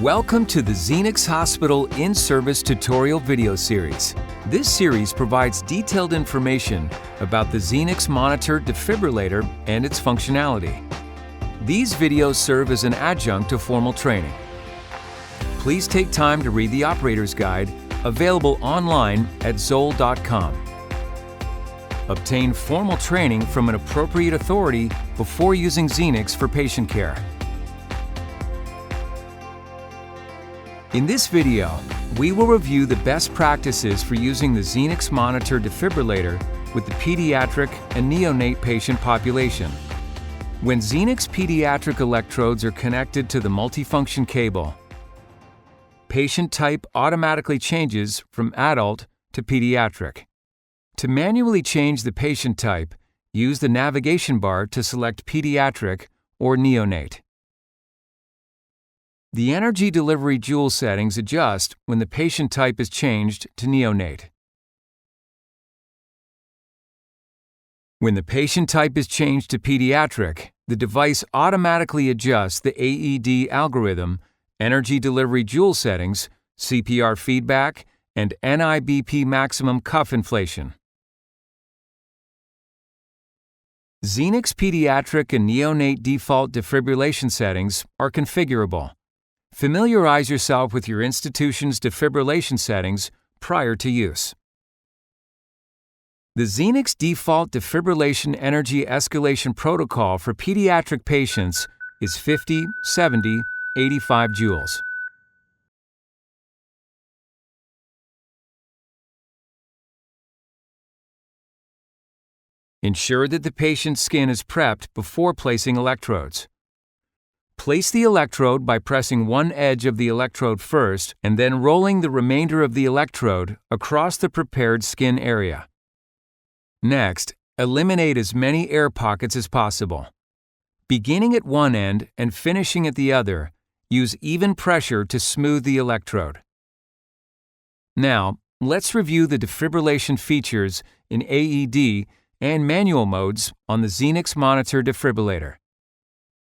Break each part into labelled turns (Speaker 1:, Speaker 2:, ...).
Speaker 1: Welcome to the Zenix Hospital in-service tutorial video series. This series provides detailed information about the Zenix Monitor Defibrillator and its functionality. These videos serve as an adjunct to formal training. Please take time to read the operator's guide, available online at zoll.com. Obtain formal training from an appropriate authority before using Zenix for patient care. In this video, we will review the best practices for using the Zenix Monitor Defibrillator with the pediatric and neonate patient population. When Zenix pediatric electrodes are connected to the multifunction cable, patient type automatically changes from adult to pediatric. To manually change the patient type, use the navigation bar to select pediatric or neonate. The energy delivery joule settings adjust when the patient type is changed to neonate. When the patient type is changed to pediatric, the device automatically adjusts the AED algorithm, energy delivery joule settings, CPR feedback, and NIBP maximum cuff inflation. Zenix pediatric and neonate default defibrillation settings are configurable. Familiarize yourself with your institution's defibrillation settings prior to use. The Zenix default defibrillation energy escalation protocol for pediatric patients is 50, 70, 85 joules. Ensure that the patient's skin is prepped before placing electrodes. Place the electrode by pressing one edge of the electrode first and then rolling the remainder of the electrode across the prepared skin area. Next, eliminate as many air pockets as possible. Beginning at one end and finishing at the other, use even pressure to smooth the electrode. Now, let's review the defibrillation features in AED and Manual modes on the Zenix Monitor Defibrillator.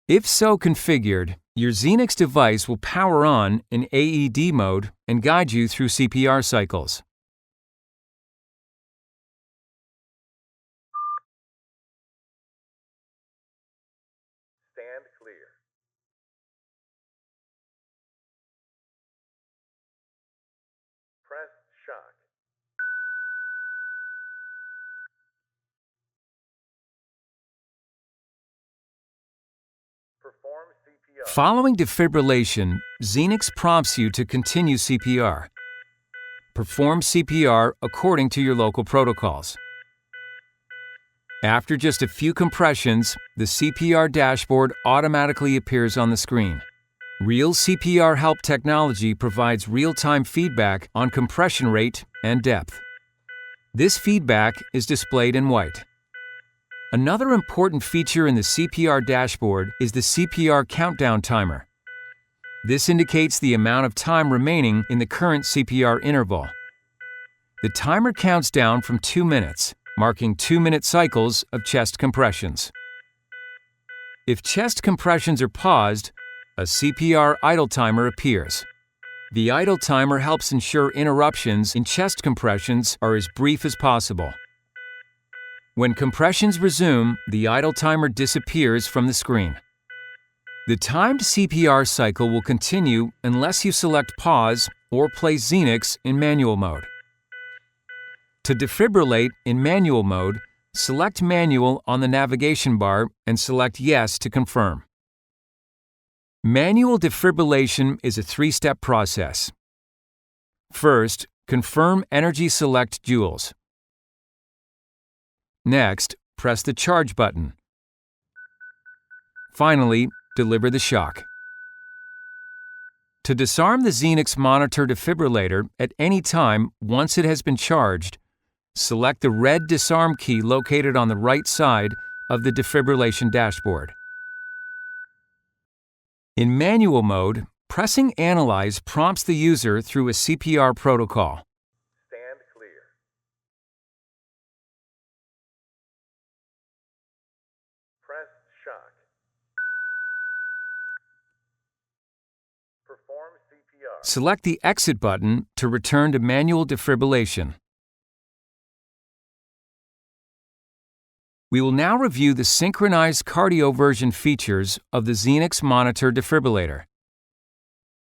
Speaker 1: If so configured, your Zenix device will power on in AED mode and guide you through CPR cycles.
Speaker 2: Stand clear. Press shock. Perform CPR.
Speaker 1: Following defibrillation, Zenix prompts you to continue CPR. Perform CPR according to your local protocols. After just a few compressions, the CPR dashboard automatically appears on the screen. Real CPR Help technology provides real-time feedback on compression rate and depth. This feedback is displayed in white. Another important feature in the CPR dashboard is the CPR countdown timer. This indicates the amount of time remaining in the current CPR interval. The timer counts down from 2 minutes, marking 2-minute cycles of chest compressions. If chest compressions are paused, a CPR idle timer appears. The idle timer helps ensure interruptions in chest compressions are as brief as possible. When compressions resume, the idle timer disappears from the screen. The timed CPR cycle will continue unless you select pause or place Zenix in manual mode. To defibrillate in manual mode, select Manual on the navigation bar and select Yes to confirm. Manual defibrillation is a 3-step process. First, confirm energy select joules. Next, press the charge button. Finally, deliver the shock. To disarm the Zenix Monitor Defibrillator at any time once it has been charged, select the red disarm key located on the right side of the defibrillation dashboard. In manual mode, pressing Analyze prompts the user through a CPR protocol.
Speaker 2: Stand clear. Press shock. Perform CPR.
Speaker 1: Select the Exit button to return to manual defibrillation. We will now review the Synchronized Cardioversion features of the Zenix Monitor Defibrillator.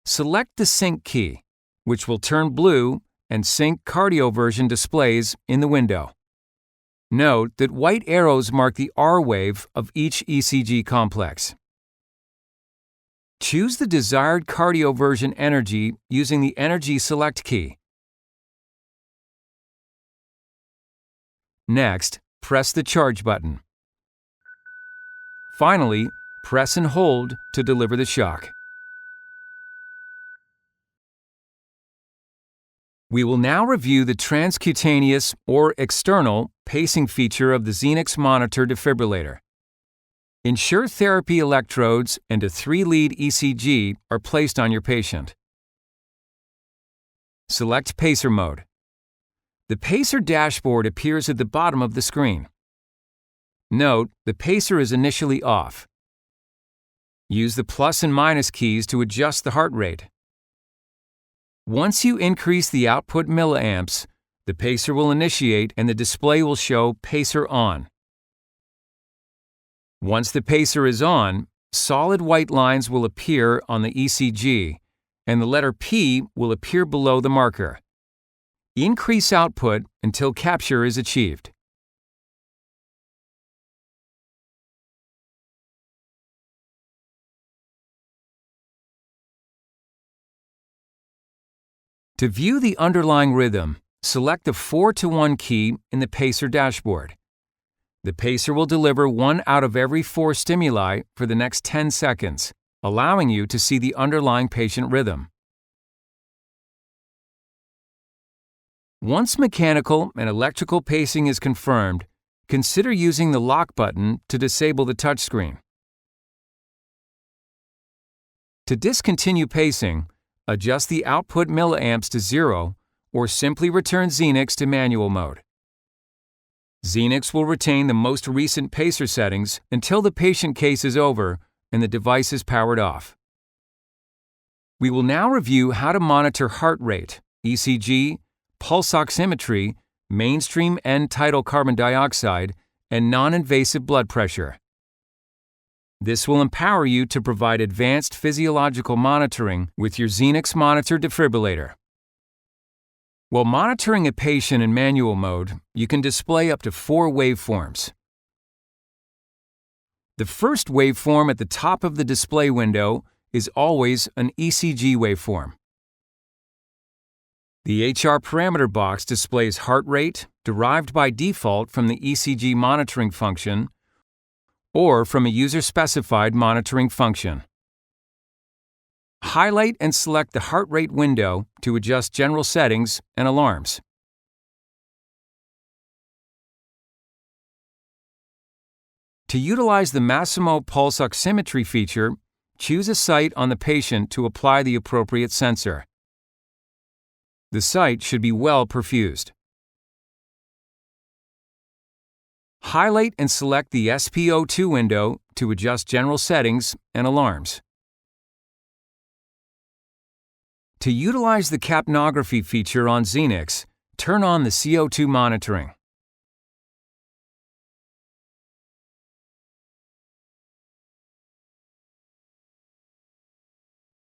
Speaker 1: Select the Sync key, which will turn blue and sync cardioversion displays in the window. Note that white arrows mark the R wave of each ECG complex. Choose the desired cardioversion energy using the Energy Select key. Next, press the Charge button. Finally, press and hold to deliver the shock. We will now review the transcutaneous or external pacing feature of the Zenix Monitor Defibrillator. Ensure therapy electrodes and a 3-lead ECG are placed on your patient. Select Pacer mode. The Pacer dashboard appears at the bottom of the screen. Note, the Pacer is initially off. Use the plus and minus keys to adjust the heart rate. Once you increase the output milliamps, the Pacer will initiate and the display will show Pacer on. Once the Pacer is on, solid white lines will appear on the ECG, and the letter P will appear below the marker. Increase output until capture is achieved. To view the underlying rhythm, select the 4-to-1 key in the Pacer dashboard. The Pacer will deliver 1 out of every 4 stimuli for the next 10 seconds, allowing you to see the underlying patient rhythm. Once mechanical and electrical pacing is confirmed, consider using the lock button to disable the touchscreen. To discontinue pacing, adjust the output milliamps to 0 or simply return Zenix to manual mode. Zenix will retain the most recent Pacer settings until the patient case is over and the device is powered off. We will now review how to monitor heart rate, ECG, pulse oximetry, mainstream end tidal carbon dioxide, and non-invasive blood pressure. This will empower you to provide advanced physiological monitoring with your Zenix Monitor Defibrillator. While monitoring a patient in manual mode, you can display up to 4 waveforms. The first waveform at the top of the display window is always an ECG waveform. The HR parameter box displays heart rate derived by default from the ECG monitoring function or from a user-specified monitoring function. Highlight and select the heart rate window to adjust general settings and alarms. To utilize the Masimo pulse oximetry feature, choose a site on the patient to apply the appropriate sensor. The site should be well perfused. Highlight and select the SpO₂ window to adjust general settings and alarms. To utilize the Capnography feature on Zenix, turn on the CO2 monitoring.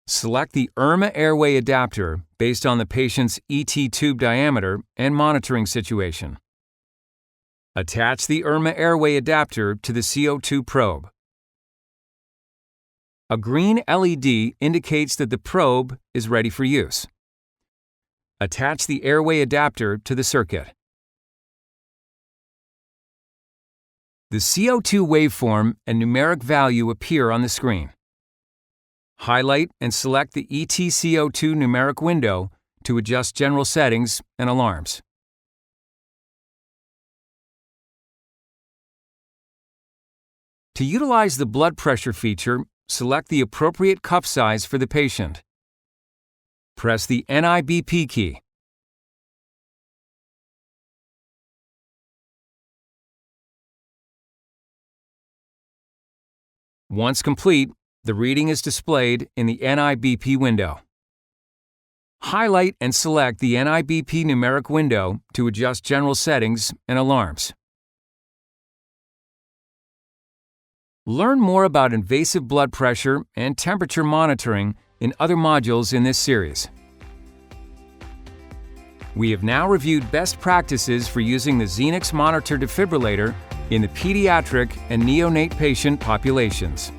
Speaker 1: Select the IRMA airway adapter based on the patient's ET tube diameter and monitoring situation. Attach the IRMA airway adapter to the CO2 probe. A green LED indicates that the probe is ready for use. Attach the airway adapter to the circuit. The CO2 waveform and numeric value appear on the screen. Highlight and select the EtCO₂ numeric window to adjust general settings and alarms. To utilize the blood pressure feature, select the appropriate cuff size for the patient. Press the NIBP key. Once complete, The reading is displayed in the NIBP window. Highlight and select the NIBP numeric window to adjust general settings and alarms. Learn more about invasive blood pressure and temperature monitoring in other modules in this series. We have now reviewed best practices for using the Zenix Monitor Defibrillator in the pediatric and neonate patient populations.